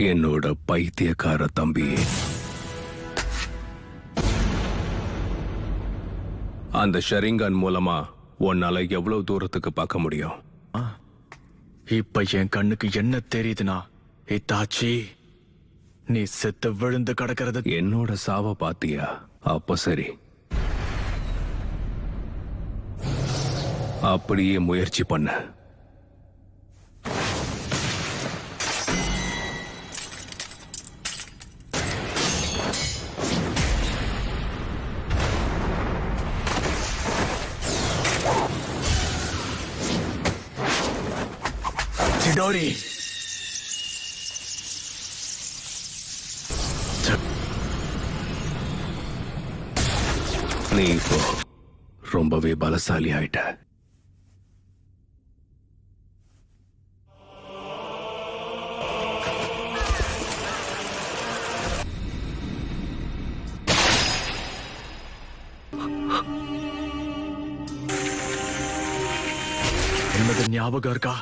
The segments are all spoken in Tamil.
என்னோட பைத்தியக்கார தம்பி. அந்த ஷரிங்கான் மூலமா உன்னால எவ்வளவு தூரத்துக்கு பார்க்க முடியும்? இப்ப என் கண்ணுக்கு என்ன தெரியுதுன்னா, இத்தாச்சி நீ செத்து விழுந்து கிடக்கிறது. என்னோட சாவ பாத்தியா? அப்ப சரி, அப்படியே முயற்சி பண்ண. சிடோரி, நீ இப்போ ரொம்பவே பலசாலி ஆயிட்ட. என்னது ஞாபகம் இருக்கா?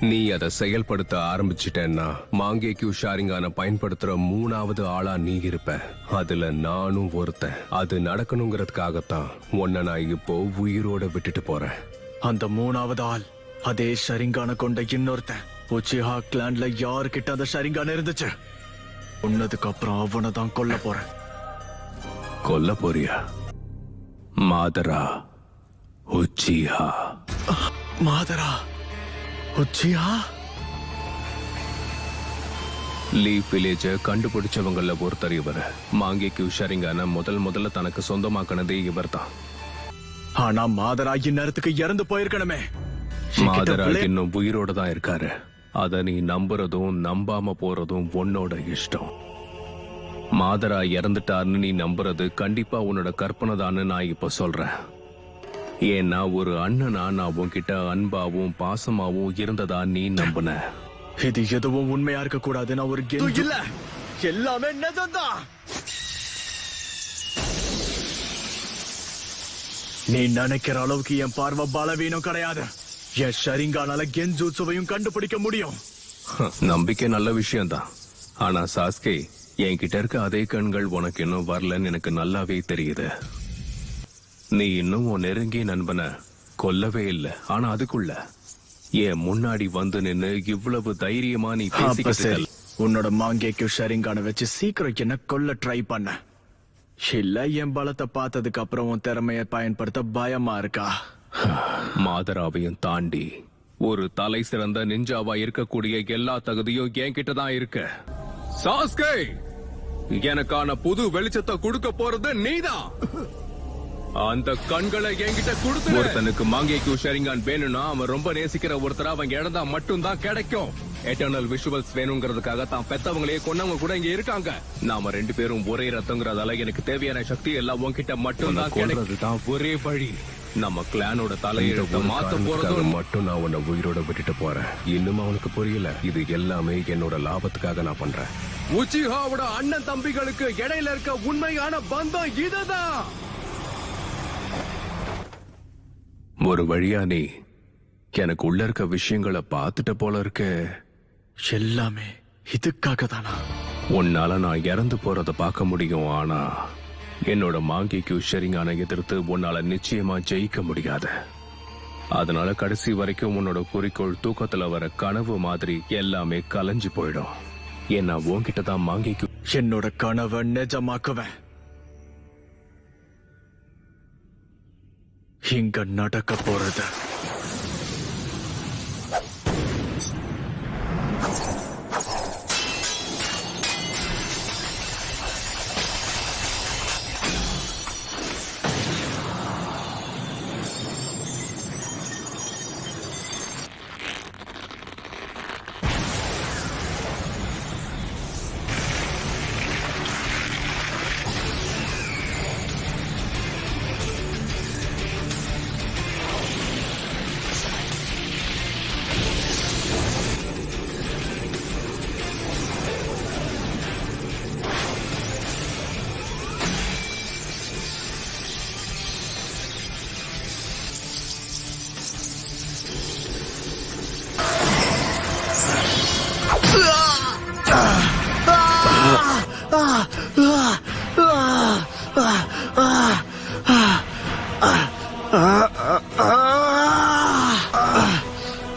நீ அதை செயல்படுத்த ஆரம்பிச்சிட்டேன்னா மாங்கேக்யூ ஷாரிங்கான பயன்படுத்துற 3வது ஆளா நீ இருப்ப. அதுல நானும் ஒருத்தன். அது நடக்கணுங்கிறதுக்காகத்தான் உன்னை நான் இப்போ உயிரோட விட்டுட்டு போறேன். அந்த 3வது ஆள் அதே ஷரிங்கான கொண்ட இன்னொருத்தன். உச்சிஹா கிளான்ல யாருக்கிட்ட அந்த ஷரிங்கான இருந்துச்சு? உன்னதுக்கு அப்புறம் அவனை தான் கொல்ல போறேன். கொல்ல போறியா? மாதரா உச்சிஹா. மாதரா உச்சிஹா? லீஃப் வில்லேஜ கண்டுபிடிச்சவங்கள ஒருத்தர் இவர். மாங்கேக்யூ ஷரிங்கான முதல்ல தனக்கு சொந்தமாக்கினதே இவர் தான். ஆனா மாதரா இந்நேரத்துக்கு இறந்து போயிருக்கணுமே. மாதரா இன்னும் உயிரோட தான் இருக்காரு. அத நீ நம்புறதும் நம்பாம போறதும் உன்னோட இஷ்டம். மாதரா இறந்துட்டாருன்னு நீ நம்புறது கண்டிப்பா உன்னோட கற்பனை தான்னு நான் இப்ப சொல்றேன். ஏன்னா ஒரு அண்ணனா நான் உன்கிட்ட அன்பாவும் பாசமாவும் இருந்ததா நீ நம்புன. இது எதுவும் உண்மையா இருக்க கூடாது. நான் ஒரு இல்ல, எல்லாமே நிஜம்தான். நீ நினைக்கிற அளவுக்கு என் பார்வை பலவீனம் கிடையாது. என் ஷரிங்கானால கென்ஜூட்சுவையும் கண்டுபிடிக்க முடியும். நம்பிக்கை நல்ல விஷயம்தான். ஆனா சாஸ்கே, என்கிட்ட இருக்க அதே கண்கள் உனக்கு இன்னும் வரலன்னு எனக்கு நல்லாவே தெரியுது. நீ இன்னும் உன் நெருங்கிய நண்பனை கொல்லவே இல்லை. ஆனா அதுக்குள்ள என் முன்னாடி வந்து நின்னு இவ்வளவு தைரியமா நீ பேசிக்கிட்டு. உன்னோட மாங்கேக்யூ ஷரிங்கான வச்சு சீக்கிரம் என்ன கொல்ல ட்ரை பண்ண. இல்ல என் பலத்தை பார்த்ததுக்கு அப்புறம் உன் திறமையை பயன்படுத்த பயமா இருக்கா? மாதராவையும் தாண்டி ஒரு தலை சிறந்த நிஞ்சாவா இருக்கக்கூடிய எல்லா தகுதியும் என்கிட்ட தான் இருக்கு. சாஸ்கே, எனக்கான புது வெளிச்சத்தை கொடுக்க போறது நீதான். அந்த கண்களை என்கிட்ட கொடுத்து. ஒருத்தனுக்கு மாங்கேக்யூ ஷரிங்கான் வேணும்னா அவன் ரொம்ப நேசிக்கிற ஒருத்தர அவன் இழந்தா மட்டும்தான் கிடைக்கும். எட்டர்னல் விஷுவல்ஸ் வேணுங்கிறதுக்காக தான் பெத்தவங்களையே கொன்னவங்க கூட இங்க இருக்காங்க. நாம 2 பேரும் ஒரே ரத்தங்கிறதால எனக்கு தேவையான சக்தி எல்லாம் உன்கிட்ட மட்டும் தான் கிடைக்கிறதுதான் ஒரே வழி. நம்ம கிளானோட தலையெழுத்த மாத்த போறது மட்டும் நான் உன்னை உயிரோட விட்டுட்டு போறேன். இன்னும் அவனுக்கு புரியல. இது எல்லாமே என்னோட லாபத்துக்காக நான் பண்றேன். உச்சிஹாவோட அண்ணன் தம்பிகளுக்கு இடையில இருக்க உண்மையான பந்தம் இதுதான். ஒரு வழியா நீ எனக்கு உள்ள இருக்க விஷயங்களை பார்த்துட்ட போல இருக்கு. எல்லாமே இதுக்காக தானா? உன்னால நான் இறந்து போறத பார்க்க முடியும். ஆனா என்னோட மாங்கேக்யூ ஷரிங்கான எதிர்த்து உன்னால நிச்சயமா ஜெயிக்க முடியாது. அதனால கடைசி வரைக்கும் உன்னோட குறிக்கோள் தூக்கத்துல வர கனவு மாதிரி எல்லாமே கலைஞ்சு போயிடும். ஏன்னா உன்கிட்ட தான் மாங்கேக்யூ. என்னோட கனவை நிஜமாக்குவேன். இங்க நடக்க போறது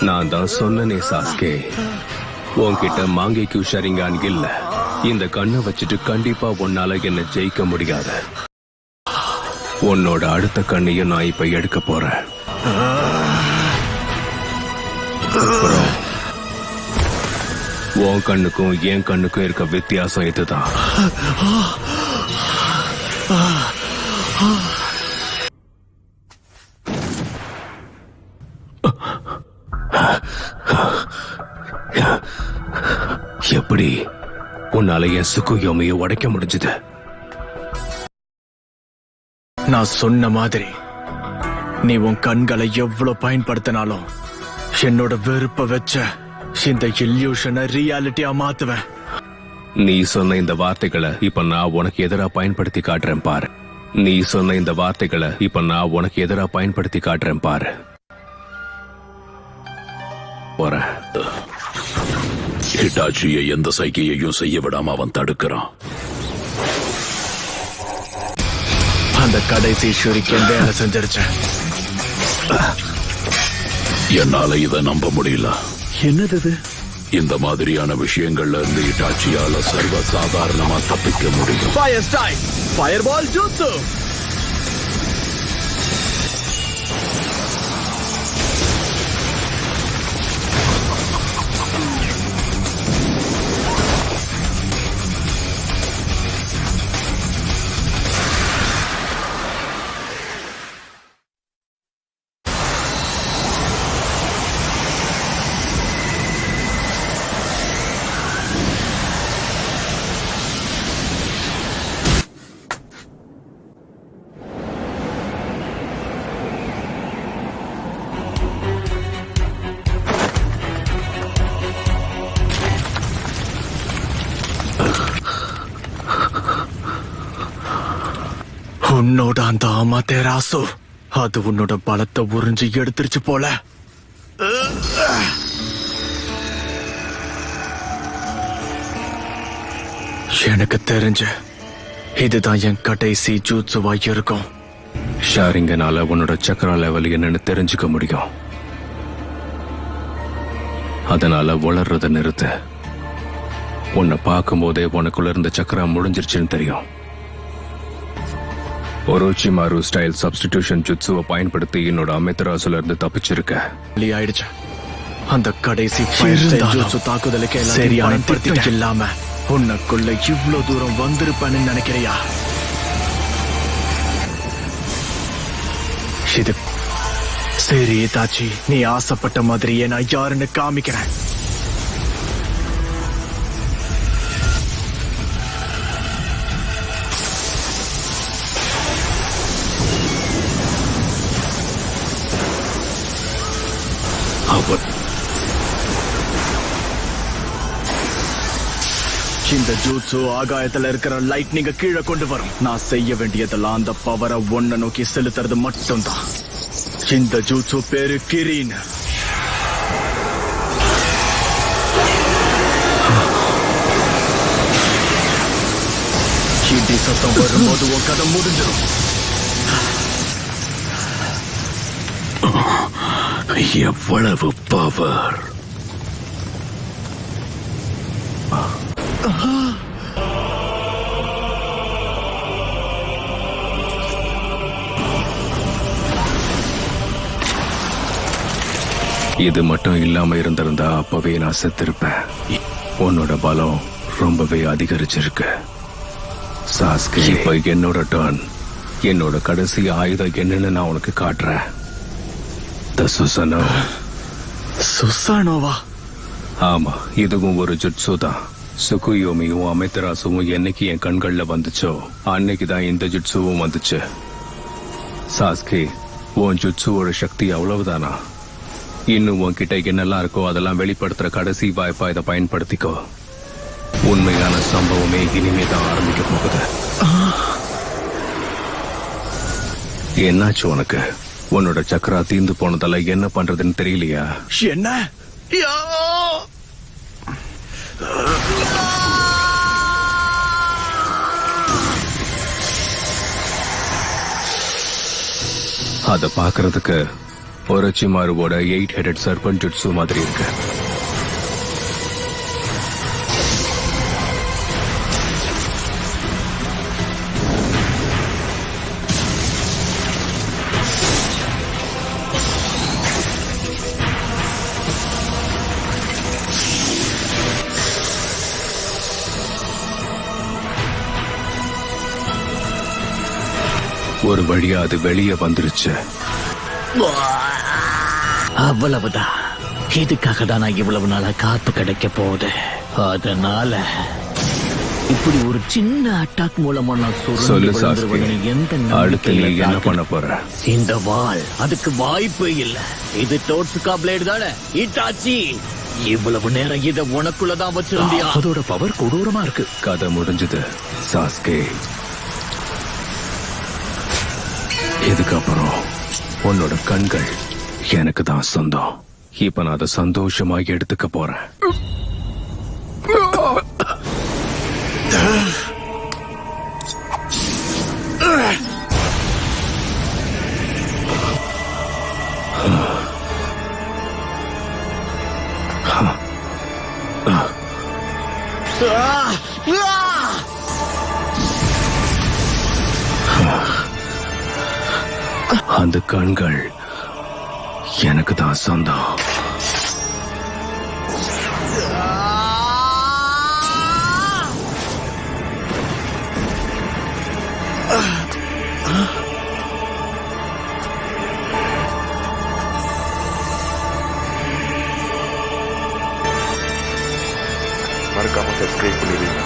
நான் தான் சொன்னனே சாஸ்கே, உன்கிட்ட மாங்கேக்கு ஷரிங்கான் இல்ல. இந்த கண்ணை வச்சுட்டு கண்டிப்பா உன்னால என்ன ஜெயிக்க முடியாது. உன்னோட அடுத்த கண்ணையும் நான் இப்ப எடுக்க போறேன். அப்புறம் உன் கண்ணுக்கும் என் கண்ணுக்கும் இருக்க வித்தியாசம் இதுதான். எப்படி உன்னால என் சுக்குயோமையை உடைக்க முடிஞ்சது? நான் சொன்ன மாதிரி நீ உன் கண்களை எவ்வளவு பயன்படுத்தினாலும் என்னோட வெறுப்ப வச்ச இந்த இல்யூஷனை ரியாலிட்டியா மாத்துவேன். நீ சொன்ன இந்த வார்த்தைகளை இப்ப நான் உனக்கு எதிரா பயன்படுத்தி காட்டுறேன் பாரு. நீ சொன்ன இந்த வார்த்தைகளை இப்ப நான் உனக்கு எதிரா பயன்படுத்தி காட்டுறேன் பாரு. போறேன். ஹிட்டாச்சியை எந்த சைகையையும் செய்ய விடாம அவன் தடுக்கிறான். அந்த கடைசி ஷூரிக்கன் வேலை செஞ்சிருச்சேன். என்னால இதை நம்ப முடியல. என்னது? இந்த மாதிரியான விஷயங்கள்ல இருந்து ஹிட்டாச்சியால சர்வ சாதாரணமா தப்பிக்க முடியும். ஃபயர் ஸ்ட்ரைக், ஃபயர்பால் ஜூட்சு. உன்னோட அந்த அமாதேராசு அது உன்னோட பலத்தை உறிஞ்சு எடுத்துருச்சு போல. எனக்கு தெரிஞ்ச இதுதான் என் கடைசி ஜூட்சுவா இருக்கும். ஷாரிங்கனால உன்னோட சக்கரா லெவல் என்னன்னு தெரிஞ்சுக்க முடியும். அதனால வளர்றத நிறுத்து. உன்னை பார்க்கும் போதே உனக்குள்ள இருந்த சக்கரா முடிஞ்சிருச்சுன்னு தெரியும். ஒரோச்சிமாரு ஸ்டைல் சப்ஸ்டிடியூஷன் ஜுட்சுவை பயன்படுத்தி என்னோட அமித்ராசுல இருந்து தப்பிச்சிருக்க. ஆயிடுச்சு. அந்த கடைசி ஜுட்சு தாக்குதலுக்கு சரியான திட்டம் இல்லாம உனக்குள்ள இவ்வளவு தூரம் வந்திருப்பேன்னு நினைக்கிறியா? இது சரி தாச்சி, நீ ஆசைப்பட்ட மாதிரியே நான் யாருன்னு காமிக்கிறேன். இந்த ஜூட்சு ஆகாயத்துல இருக்கிற லைட்னிங்க கீழே கொண்டு வரும். நான் செய்ய வேண்டியதெல்லாம் அந்த பவரை ஒன்ன நோக்கி செலுத்துறது மட்டும்தான். இந்த ஜூட்சு பேரு கிரீன். இடி சத்தம் வரும்போது உன் கதை முடிஞ்சிடும். எவ்வளவு பவர்! இது மட்டும் இல்லாம இருந்திருந்தா அப்பவே நான் செத்திருப்பேன். உன்னோட பலம் ரொம்பவே அதிகரிச்சிருக்கு சாஸ்கே. இப்ப என்னோட டர்ன். என்னோட கடைசி ஆயுதம் என்னன்னு நான் உனக்கு காட்டுறேன். சுசானோவா? ஆமா, இதுவும் ஒரு ஜுட்சு தான். சுகுயோமியும் அமித்ராசுவும் என்னைக்கு என் கண்கள்ல வந்துச்சோ அன்னைக்குதான் இந்த ஜுட்சுவும் வந்துச்சு. சாஸ்கே, உன் ஜுட்சுவோட சக்தி அவ்வளவுதானா? இன்னும் உன்கிட்ட என்னெல்லாம் இருக்கோ அதெல்லாம் வெளிப்படுத்துற கடைசி வாய்ப்பா இதை பயன்படுத்திக்கோ. உண்மையான சம்பவமே இனிமேதான் ஆரம்பிக்க போகுது. என்னாச்சு உனக்கு? உன்னோட சக்கரா தீந்து போனதால என்ன பண்றதுன்னு தெரியலையா? என்ன? அத பாக்குறதுக்கு ஒரச்சிமாருவோட 8 ஹெடட் சர்பன் ஜுட்சு மாதிரி இருக்கு. ஒரு வழியா அது வெளியே வந்துருச்சு. அவ்வளவுதான். இதுக்காக தான் நான் இவ்வளவு நாளா காத்து கிடைக்க போகுது. அதனால இப்படி ஒரு சின்ன அட்டாக் மூலமா நான் சொல்லு சுருண்டு சாஸ்கே, விழுந்துருவேன்னு எந்த அடுத்து நீ நம்பிக்கையில என்ன தாக்கு- பண்ண போற? இந்த வாள் அதுக்கு வாய்ப்பே இல்ல. இது டோட்சுகா பிளேடு தானே இட்டாச்சி. இவ்வளவு நேரம் இத உனக்குள்ளதான் வச்சிருந்தியா? அதோட பவர் கொடூரமா இருக்கு. கதை முடிஞ்சது சாஸ்கே. இதுக்கப்புறம் உன்னோட கண்கள் எனக்கு தான் சொந்தம். இப்ப நான் அதை சந்தோஷமா எடுத்துக்க போறேன். அந்த கண்கள் எனக்கு தான் சொந்தம். மறக்காம சப்ஸ்கிரைப் பண்ணிடுங்க.